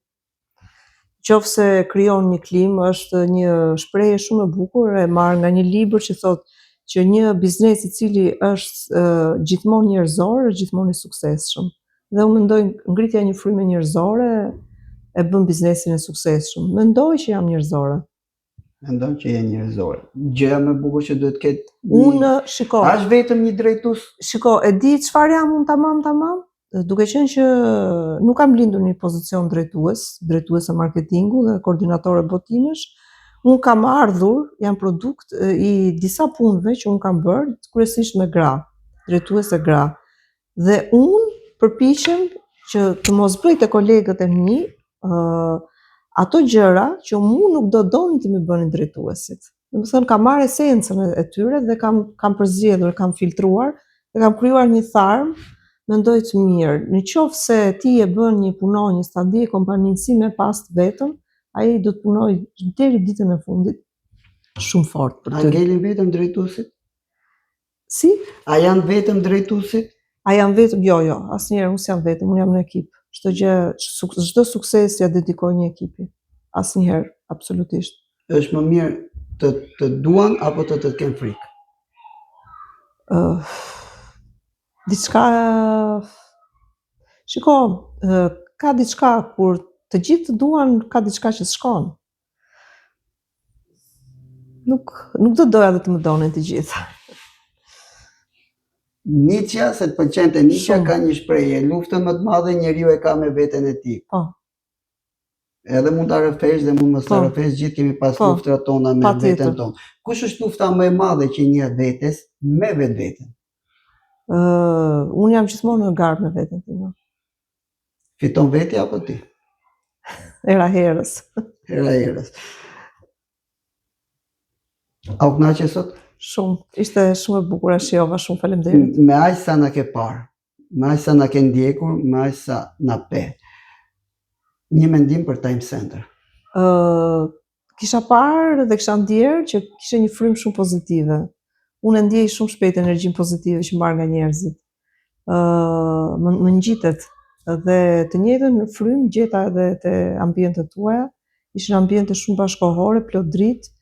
Qofse krijon një klimë, është një shprehje shumë e bukur e marrë nga një libër që thotë që një biznes i cili është gjithmonë njerëzor, është gjithmonë i suksesshëm. Dhe unë mendoj ngritja e një fryme njerëzore e bën biznesin e suksesshëm. Mendoj që jam njerëzore. Mendon që je njerëzore. Gjëja më e bukur që duhet të ketë Unë shiko. A është vetëm një drejtues? Shiko, e di çfarë jam unë tamam, duke qenë që nuk kam lindur në një pozicion drejtuese marketingu dhe koordinatore botimesh, unë kam ardhur, jam produkt i disa punëve që unë kam bërë, kryesisht me gra, drejtuese gra. Dhe unë përpiqem që të mos bëj te kolegët e mi ato gjëra që mu nuk do donin të më bënin drejtuesit. Domethënë kam marrë esencën e tyre dhe kam përzgjedhur, kam filtruar dhe kam krijuar një tharm, mendoj të mirë. Në qoftë se ti e bën një punonjës ta ndjej kompaninë si me pas të vetëm, ai do të punojë deri ditën e fundit shumë fort për A ty. ngelin vetëm drejtuesit? Si? A janë vetëm drejtuesit? A janë vetëm? Jo, asnjëherë unë s'jam vetëm, unë jam në ekip. Çdo sukses ja dedikoj një ekipi. Asnjëherë, absolutisht. Është më mirë të duan apo të kenë frikë? Diçka shiko, ka diçka kur të gjithë të duan, ka diçka që s'shkon. Nuk do doja dhe të më donin të gjithë. Nietzsche, se të pëlqente Nietzsche, Shumë. ka një shprehje, luftën më të madhe njeriu e ka me veten e tij. Po. Edhe mund ta rrëfesh dhe mund mos ta Po. rrëfesh, gjithë kemi pas Po. luftrat tona me Patjetër. veten tonë. Kush është lufta më e madhe që njeh vetes me vetveten? Unë jam gjithmonë në garë me veten time. Fiton vetja apo ti? Era herës. Hera herës. A u kënaqe sot? Shumë. Ishte shumë e bukur, e shijova shumë, faleminderit. Me aq sa na ke parë, me aq sa na ke ndjekur, me aq sa na pe. Një mendim për Time Center. Kisha parë dhe kisha ndjerë që kishte një frymë shumë pozitive. Unë e ndjej shumë shpejt energjinë pozitive që marr nga njerëzit. Më ngjitet dhe të njëjtën frymë gjeta edhe te ambientet tuaja. Ishin ambiente shumë bashkohore, plot dritë.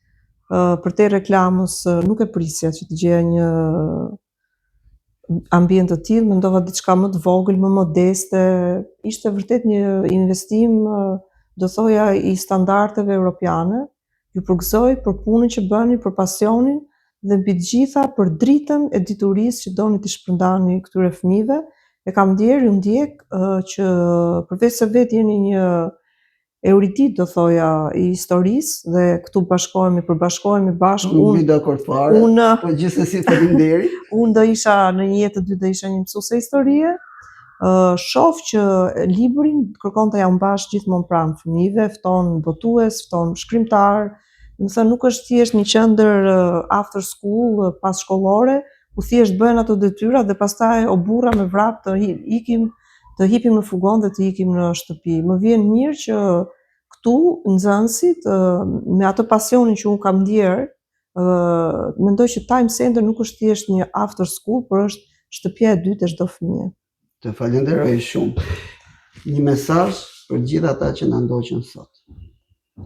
Për te reklamës nuk e prisja që të gjeja një ambient të tillë, mendova diçka më të vogël, më modeste. Ishte vërtet një investim, do thoja, i standardeve europiane. Ju përgëzoj për punën që bëni, për pasionin dhe mbi të gjitha për dritën e diturisë që doni t'i shpërndani këtyre fëmijëve. E kam ndjerë, ju ndjek që përveç se vetë jeni një euritit, do thoja, i historisë dhe këtu përbashkohemi bashkë. Nuk bi dakord fare, po gjithsesi faleminderit. Unë do isha në një jetë të dytë, do isha një mësuese historie. Shoh që librin kërkon të ja mbash gjithmonë pranë fëmijëve, fton botues, fton shkrimtar. Domethënë nuk është thjesht një qendër after school, pas shkollore, ku thjesht bëhen ato detyra dhe pastaj o burra me vrap të hipim në fugon dhe të ikim në shtëpi. Më vjen mirë që këtu nxënësit me atë pasionin që unë kam ndjerë, mendoj që Time Center nuk është thjesht një after school, por është shtëpia e dytë e çdo fëmie. Të falenderoj shumë. Një mesazh për gjithë ata që na ndoqën sot.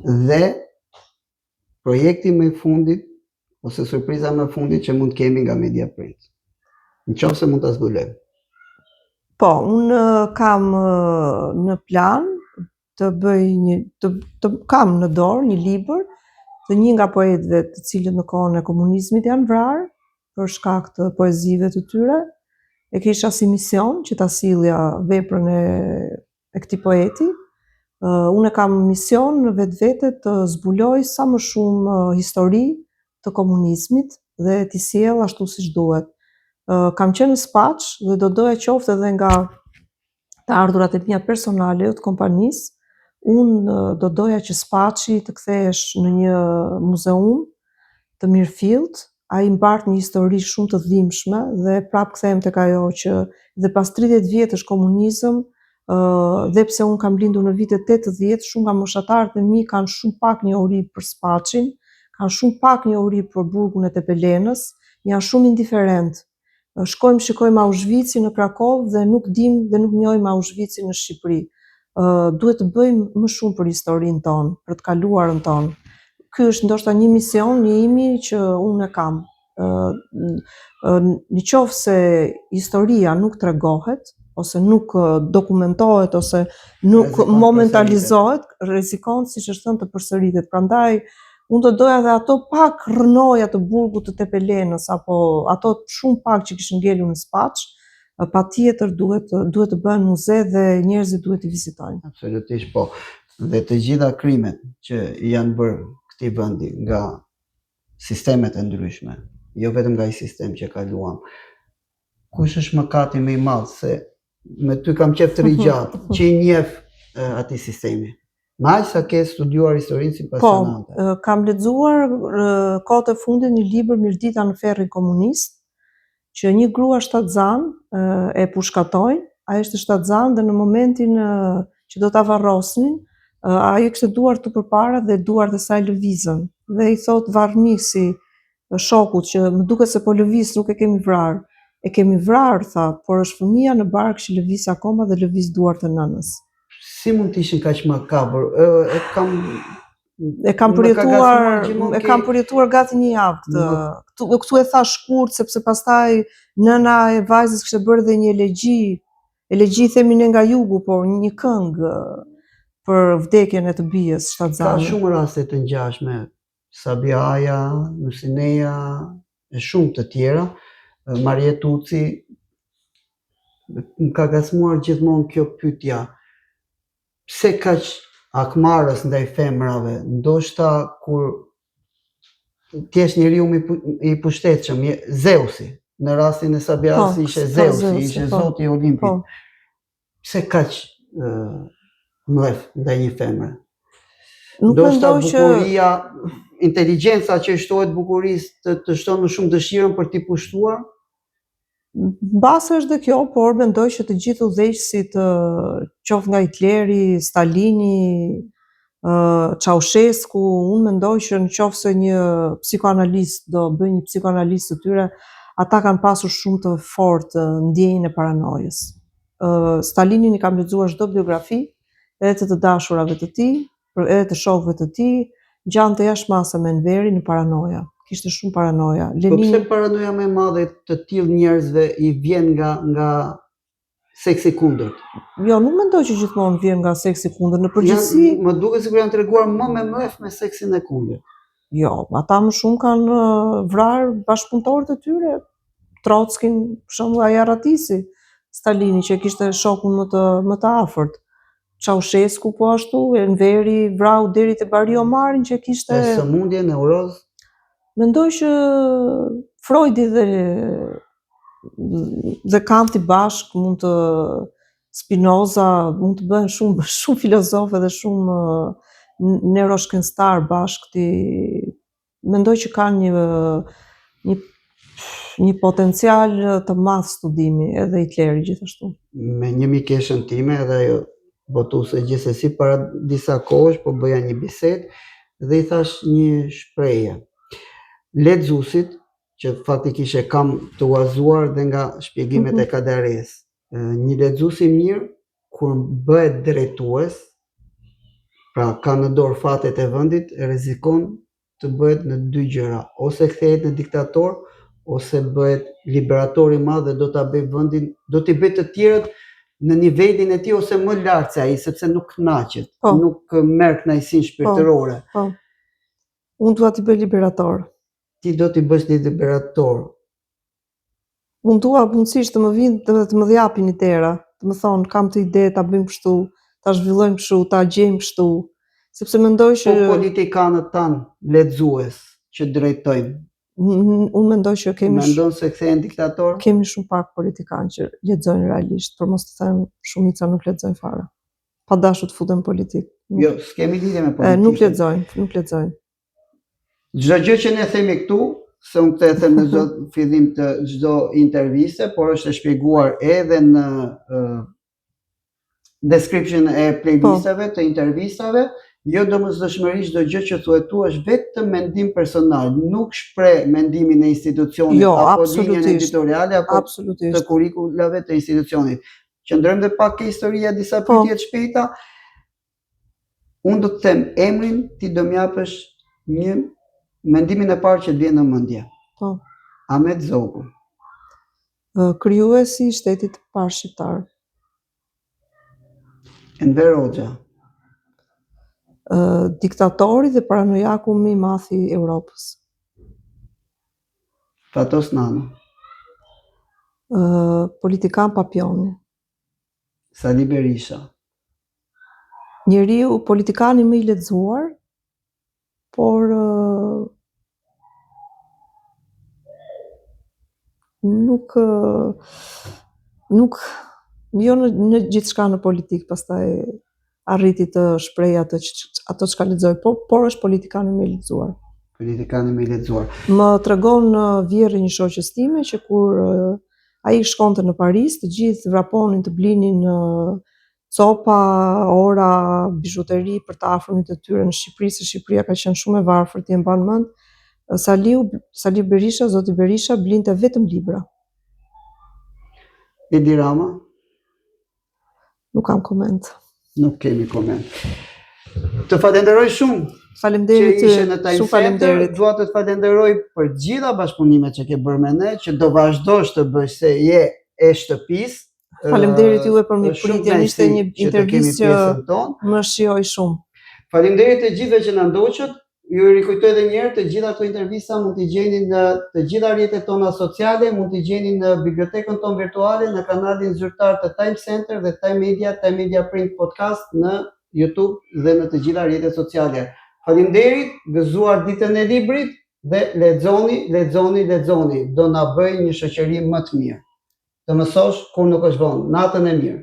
Dhe projekti më i fundit ose surpriza më e fundit që mund të kemi nga Mediaprint. Nëse mund ta zbulojmë. Po, unë kam në plan të bëj kam në dorë një libër të një nga poetëve të cilët në kohën e komunizmit janë vrarë për shkak të poezive të tyre. E kisha si mision që ta sillja veprën e këtij poeti. Unë kam mision në vetvete të zbuloj sa më shumë histori të komunizmit dhe t'i sjell ashtu siç duhet. Kam qenë në Spaç dhe do doja qoftë edhe nga të ardhurat e mia personale të kompanisë, unë do doja që Spaçi të kthehesh në një muzeum të mirëfillt. Ai mbart një histori shumë të dhimbshme dhe prap kthehem tek ajo që dhe pas 30 vjetësh komunizëm, dhe pse unë kam lindur në vitet 80, shumë nga moshatarët e mi kanë shumë pak njohuri për Spaçin, kanë shumë pak njohuri për burgun e Tepelenës, janë shumë indiferent. Shikojmë Auschwitzin në Krakovë dhe nuk dim dhe nuk njohim Auschwitzin në Shqipëri. Duhet të bëjmë më shumë për historinë tonë, për të kaluarën tonë. Ky është ndoshta një mision imi që unë e kam. Në qoftë se historia nuk tregohet, ose nuk dokumentohet, ose nuk momentalizohet, rrezikon, siç është thënë, të përsëritet. Prandaj, unë do doja dhe ato pak rrënoja të burgut të Tepelenës, apo ato shumë pak që kishin ngelur në Spaç, patjetër duhet të bëhen muze dhe njerëzit duhet t'i vizitojnë. Absolutisht po. Dhe të gjitha krimet që janë bërë këtij vendi nga sistemet e ndryshme, jo vetëm nga ai sistem që kaluam. Kush është mëkati më i madh se me ty kam qef të rigjatë, që i njeh atij sistemi? Ma aq sa ke studiuar historinë si pasionante. Po, kam lexuar kohët e fundit një libër Mirdita në ferrin komunist, që një grua shtatzan e pushkatojnë, ajo ishte shtatzan dhe në momentin që do ta varrosnin, ajo kishte duart të përpara dhe duart e saj lëvizën. Dhe i thot varrnisi shokut që më duket se po lëviz, nuk e kemi vrarë. E kemi vrarë, tha, por është fëmia në bark që lëviz akoma dhe lëviz duart e nënës. Si mund të ishin kaq makabër? E kam përjetuar gati një javë këtë. Këtu e thash shkurt sepse pastaj nëna e vajzës kishte bërë dhe një elegji themi ne nga jugu, por një këngë për vdekjen e të bijës shtatzane. Ka shumë raste të ngjashme. Sabiaja, Nusineja e shumë të tjera. Marje Tuci, më ka gasmuar gjithmonë kjo pyetja. Pse kaq akmarrës ndaj femrave? Ndoshta kur ti je njeriu i pushtetshëm, Zeusi, në rastin e Sabias ishte Zeusi, ishte zoti i Olimpit. Pse kaq mlef ndaj një femre? Ndoshta bukuria, inteligjenca që shtohet bukurisë të shton më shumë dëshirën për t'i pushtuar? Mbase është dhe kjo, por mendoj që të gjithë udhëheqësit, qoftë nga Hitleri, Stalini, Ceausescu, unë mendoj që nëse një psikoanalist do bëjë një psikoanalizë të tyre, ata kanë pasur shumë të fortë ndjenjën e paranojës. Stalinin i kam lexuar çdo biografi, edhe të dashurave të tij, edhe të shokëve të tij, gjante jashtëmase me Enveri në paranoja. Kishte shumë paranoja. Po pse paranoja më e madhe të tillë njerëzve i vjen nga seksi kundërt? Jo, nuk mendoj që gjithmonë vjen nga seksi kundërt. Në përgjithësi, më duket sikur janë treguar më me mlef me seksin e kundërt. Jo, ata më shumë kanë vrarë bashkëpunëtorët e tyre. Trockin, për shembull, ai Arratisi, Stalini që kishte shokun më të afërt. Ceausescu po ashtu, Enveri vrau deri te Bari Omarin që kishte sëmundje, neuroz. Mendoj që Freudi dhe Kanti bashk mund të Spinoza mund të bëhen shumë filozofë dhe shumë neuroshkencëtar bashk. Mendoj që kanë një potencial të madh studimi, edhe Hitleri gjithashtu. Me një mikeshën time, edhe ajo botuese gjithsesi para disa kohësh, po bëja një bisedë dhe i thash një shprehje. Lexuesit, që faktikisht e kam të uazuar dhe nga shpjegimet e Kadares, një lexues i mirë kur bëhet drejtues, pra ka në dorë fatet e vendit, rrezikon të bëhet në dy gjëra, ose kthehet në diktator, ose bëhet liberator i madh dhe do ta bëj vendin, do t'i bëj të tjerët në nivelin e tij ose më lart se ai, sepse nuk kënaqet, nuk merr kënaqësinë shpirtërore. Po. Unë dua t'i bëj liberator. Ti do t'i bësh një liberator. Unë dua mundësisht të më vinë dhe të më japin idera, të më thonë kam të ide ta bëjmë kështu, ta zhvillojmë kështu, ta gjejmë kështu, sepse mendoj që Po politikanët tanë lexues që drejtojnë, unë mendoj që mendon se kthehen diktator? kemi shumë pak politikanë që lexojnë realisht, për mos të them shumica nuk lexojnë fare. Pa dashur të futen politikë. Jo, s'kemi lidhje me politikën. Nuk lexojnë. Çdo gjë që ne themi këtu, se unë këtë e them në çdo fillim të çdo interviste, por është e shpjeguar edhe në description e playlistave të intervistave, jo domosdoshmërisht çdo gjë që thuhet tu është vetëm mendim personal, nuk shpreh mendimin e institucionit apo linjën editoriale apo të kurrikulave të institucionit. Qëndrojmë dhe pak ke historia disa pyetje të shpejta. Unë do të them emrin, ti do m'japësh një mendimin e parë që të vjen në mendje. Po. Ahmet Zogu. Krijuesi i shtetit të parë shqiptar. Enver Hoxha. Diktatori dhe paranojaku më i madh i Europës. Fatos Nano. Politikan papioni. Sali Berisha. Njeriu politikani më i lexuar, por nuk jo në gjithçka në politikë pastaj arriti të shprehë ato çka lexoj, por është politikani më i lexuar. Politikani më i lexuar. Më tregon vjerë një shoqës time që kur ai shkonte në Paris, të gjithë vraponin të blinin copa, ora, bizhuteri për të afërmit të tyre në Shqipëri, se Shqipëria ka qenë shumë e varfër, ti e mban mend. Sali Berisha, zoti Berisha blinte vetëm libra. Edi Rama? Nuk kam koment. Nuk kemi koment. Të falenderoj shumë. Faleminderit, që ishe në Time Center. Dua të të falenderoj për gjitha bashkëpunimet që ke bërë me ne, që do vazhdosh të bësh se je e shtëpisë. Faleminderit juve për mirëpritjen, ishte një intervistë që më shijoi shumë. Faleminderit të gjithëve që na ndoqët. Ju rikujtoj edhe një herë, të gjitha këto intervista mund t'i gjeni në të gjitha rrjetet tona sociale, mund t'i gjeni në bibliotekën tonë virtuale, në kanalin zyrtar të Time Center dhe Time Media Print Podcast në YouTube dhe në të gjitha rrjetet sociale. Faleminderit, gëzuar ditën e librit dhe lexoni, do na bëjë një shoqëri më të mirë. Të mësosh kur nuk është vonë. Natën e mirë.